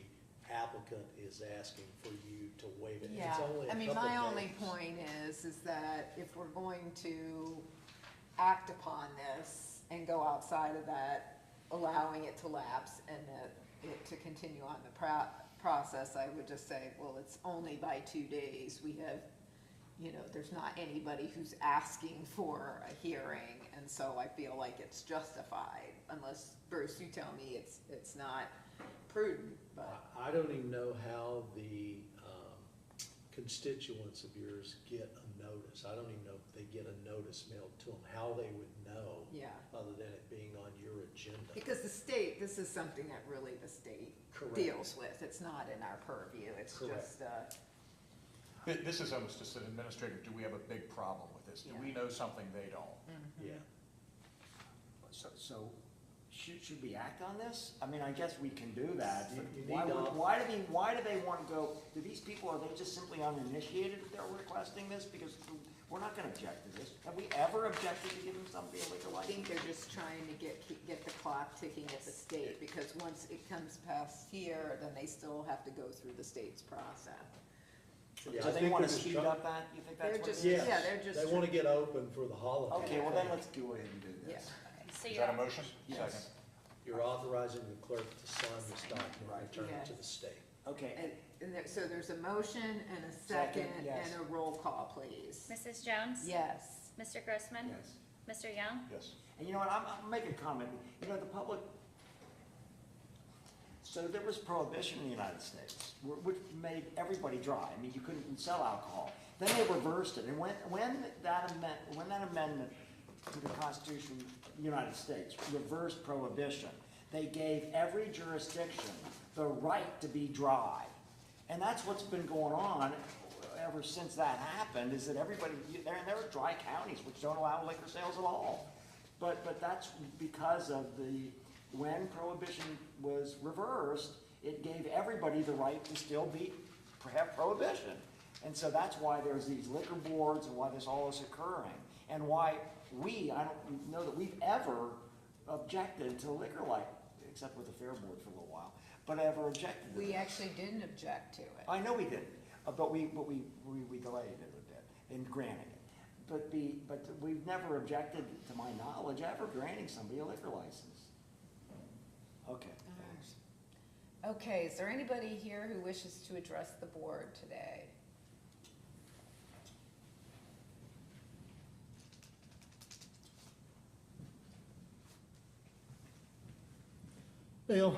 applicant is asking for you to waive it. Yeah, It's only a I mean, couple my only days. point is that if we're going to act upon this and go outside of that, allowing it to lapse and it to continue on the process, I would just say, well, it's only by 2 days. We have, there's not anybody who's asking for a hearing, and so I feel like it's justified, unless, Bruce, you tell me it's not prudent, but. I don't even know how the constituents of yours get a notice. I don't even know if they get a notice mailed to them, how they would know, Yeah, other than it being on your agenda. because this is something that really the state Correct. deals with. It's not in our purview. It's Correct. just, This is almost just an administrative, do we have a big problem with this? Do we know something they don't? Yeah. So should we act on this? I mean, I guess we can do that, but You why, need to- why do they want to go, do these people, are they just simply uninitiated if they're requesting this? Because we're not gonna object to this. Have we ever objected to giving somebody a liquor I license? think they're just trying to get the clock ticking at the state, because once it comes past here, then they still have to go through the state's process. Yeah, Do I they think wanna they're just speed trying- up that? You think that's They're what it just- is? Yes, Yeah, they're just they wanna get open for the holiday. Okay, well then let's go ahead and do Yeah. this. So Is you're, that a motion? Yes. Second. You're authorizing the clerk to sign this document Right. and return it to Yes. the state. Okay, So there's a motion and a Second, second, yes. and a roll call, please. Mrs. Jones? Yes. Mr. Grossman? yes. Mr. Young? Yes. And you know what, I'm making a comment, you know, the public, so there was prohibition in the United States, which made everybody dry, I mean, you couldn't sell alcohol. Then they reversed it, and when that amendment to the Constitution of the United States reversed prohibition, they gave every jurisdiction the right to be dry. And that's what's been going on ever since that happened, is that everybody, there are dry counties which don't allow liquor sales at all. But that's because of when prohibition was reversed, it gave everybody the right to still have prohibition. And so that's why there's these liquor boards and why this all is occurring. And why I don't know that we've ever objected to liquor except with the Fair Board for a little while, but ever objected to We this. actually didn't object to it. I know we didn't, but we delayed it a bit in granting it. But we've never objected, to my knowledge, ever granting somebody a liquor license. Okay, thanks. Okay, is there anybody here who wishes to address the board today? Dale,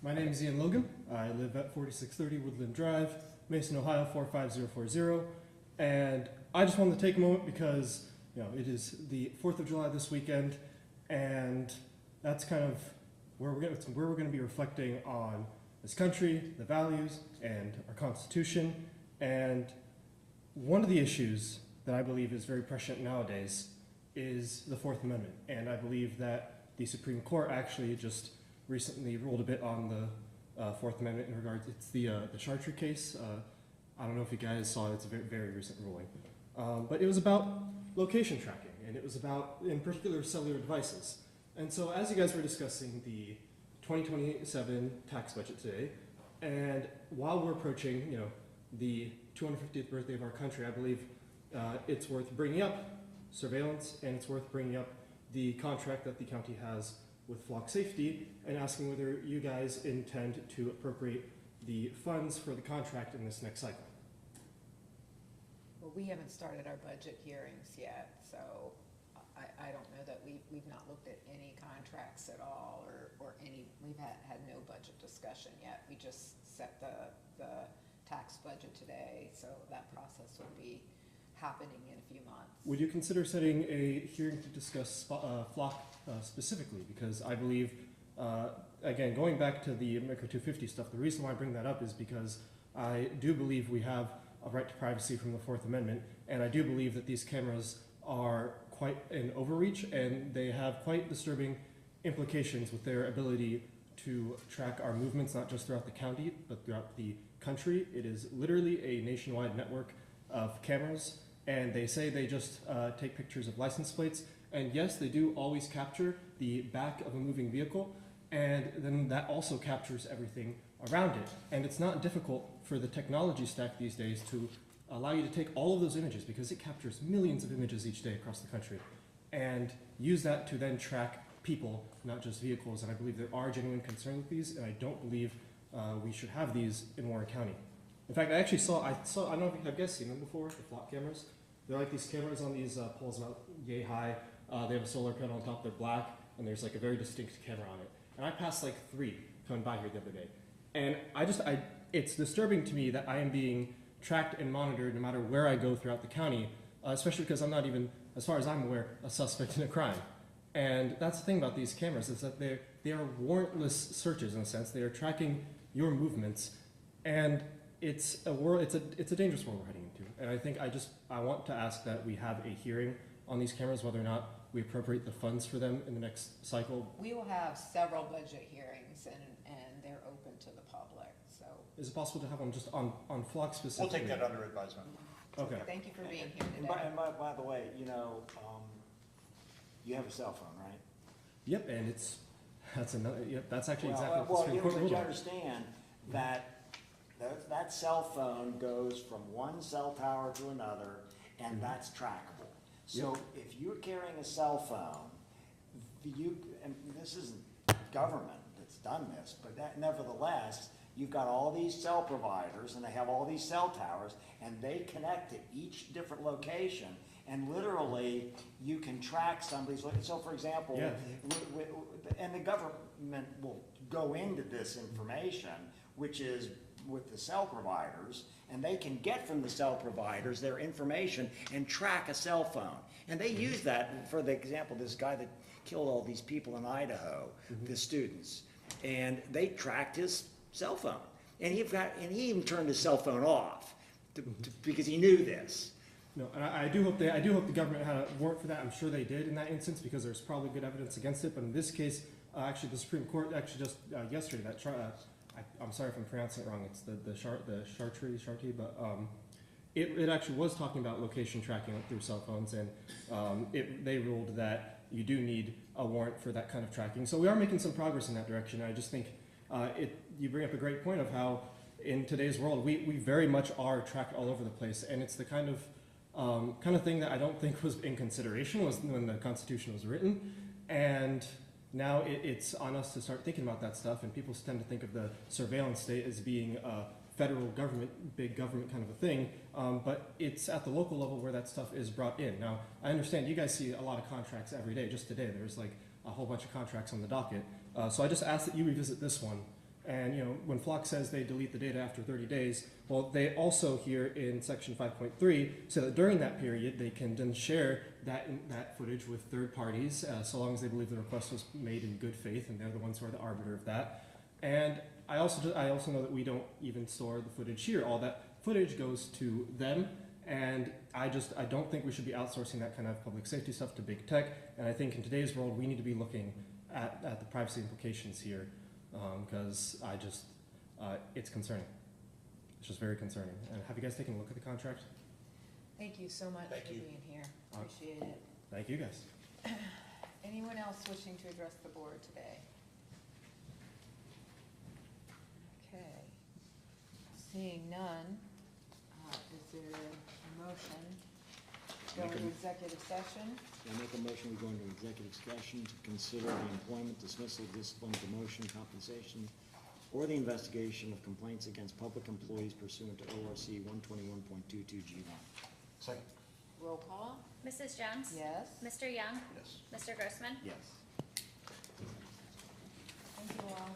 my name is Ian Logan. I live at 4630 Woodland Drive, Mason, Ohio 45040. And I just wanted to take a moment because, you know, it is the 4th of July this weekend, and that's kind of where we're going to be reflecting on this country, the values, and our Constitution. And one of the issues that I believe is very prescient nowadays is the Fourth Amendment. And I believe that the Supreme Court actually just recently ruled a bit on the Fourth Amendment in regards, it's the Chartres case. I don't know if you guys saw it, it's a very, very recent ruling. But it was about location tracking, and it was about, in particular, cellular devices. And so as you guys were discussing the 2027 tax budget today, and while we're approaching, you know, the 250th birthday of our country, I believe it's worth bringing up surveillance, and it's worth bringing up the contract that the county has with Flock Safety, and asking whether you guys intend to appropriate the funds for the contract in this next cycle. Well, we haven't started our budget hearings yet, so I don't know that we've not looked at any contracts at all, or we've had no budget discussion yet. We just set the tax budget today, so that process will be happening in a few months. Would you consider setting a hearing to discuss Flock specifically? Because I believe, again, going back to the Micro 250 stuff, the reason why I bring that up is because I do believe we have a right to privacy from the Fourth Amendment, and I do believe that these cameras are quite an overreach, and they have quite disturbing implications with their ability to track our movements, not just throughout the county, but throughout the country. It is literally a nationwide network of cameras, and they say they just take pictures of license plates, and yes, they do always capture the back of a moving vehicle, and then that also captures everything around it. And it's not difficult for the technology stack these days to allow you to take all of those images, because it captures millions of images each day across the country, and use that to then track people, not just vehicles. And I believe there are genuine concerns with these, and I don't believe we should have these in Warren County. In fact, I don't know if you have guys seen them before, the Flock cameras. They're like these cameras on these poles about yay high. They have a solar panel on top, they're black, and there's like a very distinct camera on it. And I passed like 3 coming by here the other day. And it's disturbing to me that I am being tracked and monitored no matter where I go throughout the county, especially because I'm not even, as far as I'm aware, a suspect in a crime. And that's the thing about these cameras, is that they are warrantless searches in a sense. They are tracking your movements, and it's a dangerous world we're heading into. And I think I want to ask that we have a hearing on these cameras, whether or not we appropriate the funds for them in the next cycle. We will have several budget hearings and they're open to the public, so. Is it possible to have one just on Flock We'll specifically? take that under advisement. Okay. Thank you for being here And today. by the way, you know, you have a cell phone, right? Yep, and that's actually exactly what the Well, Supreme you Court ruled on. understand that cell phone goes from one cell tower to another, and that's trackable. So if you're carrying a cell phone, and this isn't government that's done this, but nevertheless, you've got all these cell providers, and they have all these cell towers, and they connect to each different location, and literally, you can track somebody's, so for example, Yeah. and the government will go into this information, which is with the cell providers, and they can get from the cell providers their information and track a cell phone. And they use that, for the example, this guy that killed all these people in Idaho, the students, and they tracked his cell phone. And he even turned his cell phone off because he knew this. No, and I do hope the government had a warrant for that. I'm sure they did in that instance because there's probably good evidence against it. But in this case, actually, the Supreme Court actually just yesterday I'm sorry if I'm pronouncing it wrong. It's the Chartry, but it actually was talking about location tracking through cell phones, and they ruled that you do need a warrant for that kind of tracking. So we are making some progress in that direction. I just think you bring up a great point of how in today's world we very much are tracked all over the place, and it's the kind of thing that I don't think was in consideration was when the Constitution was written, and now it's on us to start thinking about that stuff. And people tend to think of the surveillance state as being a federal government, big government kind of a thing, but it's at the local level where that stuff is brought in. Now, I understand you guys see a lot of contracts every day. Just today, there's like a whole bunch of contracts on the docket. So I just ask that you revisit this one. And when Flock says they delete the data after 30 days, well, they also here in section 5.3 say that during that period they can then share that footage with third parties, so long as they believe the request was made in good faith, and they're the ones who are the arbiter of that. And I also know that we don't even store the footage here. All that footage goes to them, and I don't think we should be outsourcing that kind of public safety stuff to big tech. And I think in today's world we need to be looking at the privacy implications here. Because it's concerning. It's just very concerning. And have you guys taken a look at the contract? Thank you so much for being here. Appreciate it. Thank you, guys. Anyone else wishing to address the board today? Okay. Seeing none, is there a motion to go into executive session? I make a motion, we go into executive session to consider the employment, dismissal, discipline, demotion, compensation, or the investigation of complaints against public employees pursuant to ORC 121.22G1. Second. Roll call? Mrs. Jones? Yes. Mr. Young? Yes. Mr. Grossman? Yes. Thank you all.